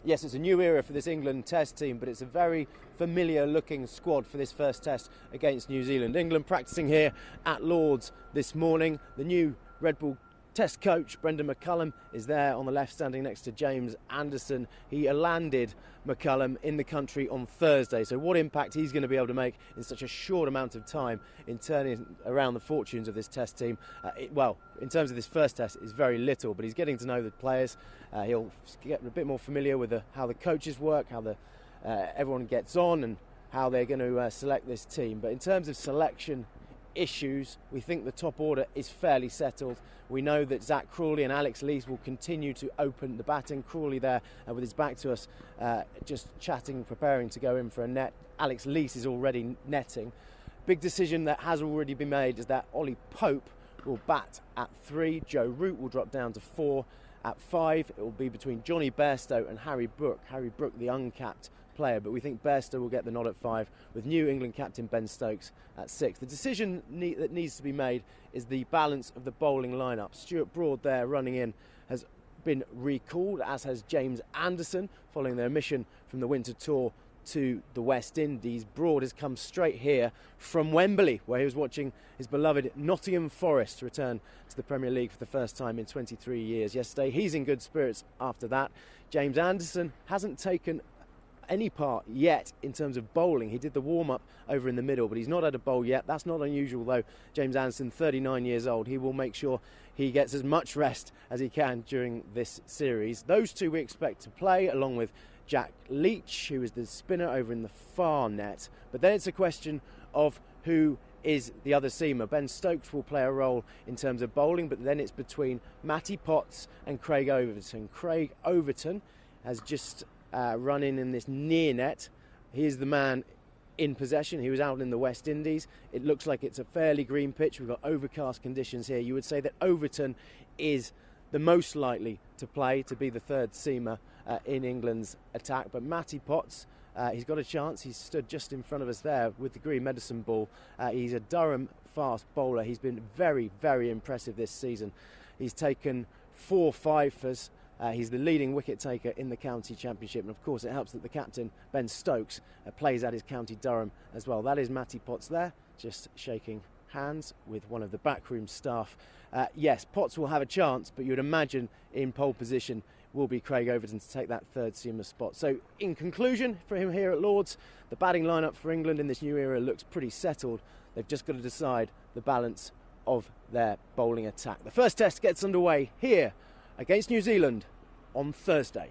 Yes, it's a new era for this England Test team, but it's a very familiar-looking squad for this first Test against New Zealand. England practising here at Lord's this morning. The new Red Bull Test coach, Brendan McCullum, is there on the left, standing next to James Anderson. He landed McCullum in the country on Thursday, so what impact he's going to be able to make in such a short amount of time in turning around the fortunes of this Test team, in terms of this first Test, is very little, but he's getting to know the players. He'll get a bit more familiar with how the coaches work, how everyone gets on, and how they're going to select this team. But in terms of selection issues, we think the top order is fairly settled. We know that Zach Crawley and Alex Lees will continue to open the batting. Crawley there with his back to us, just chatting, preparing to go in for a net. Alex Lees is already netting. Big decision that has already been made is that Ollie Pope will bat at 3, Joe Root will drop down to 4. At 5, it will be between Johnny Bairstow and Harry Brook. Harry Brook, the uncapped player, but we think Bairstow will get the nod at 5, with new England captain Ben Stokes at 6. The decision that needs to be made is the balance of the bowling lineup. Stuart Broad there running in has been recalled, as has James Anderson, following their mission from the winter tour to the West Indies. Broad has come straight here from Wembley, where he was watching his beloved Nottingham Forest return to the Premier League for the first time in 23 years yesterday. He's in good spirits after that. James Anderson hasn't taken any part yet in terms of bowling. He did the warm-up over in the middle, but he's not had a bowl yet. That's not unusual though. James Anderson, 39 years old, he will make sure he gets as much rest as he can during this series. Those two we expect to play, along with Jack Leach, who is the spinner over in the far net. But then it's a question of who is the other seamer. Ben Stokes will play a role in terms of bowling, but then it's between Matty Potts and Craig Overton. Craig Overton has just run in this near net. He is the man in possession. He was out in the West Indies. It looks like it's a fairly green pitch. We've got overcast conditions here. You would say that Overton is the most likely to play, to be the third seamer in England's attack. But Matty Potts, he's got a chance. He's stood just in front of us there with the green medicine ball. He's a Durham fast bowler. He's been very, very impressive this season. He's taken 4 fifers. He's the leading wicket taker in the county championship, and of course it helps that the captain, Ben Stokes, plays at his county Durham as well. That is Matty Potts there, just shaking hands with one of the backroom staff. Yes, Potts will have a chance, but you would imagine in pole position will be Craig Overton to take that third seamer spot. So in conclusion, for him here at Lord's, the batting lineup for England in this new era looks pretty settled. They've just got to decide the balance of their bowling attack. The first Test gets underway here against New Zealand on Thursday.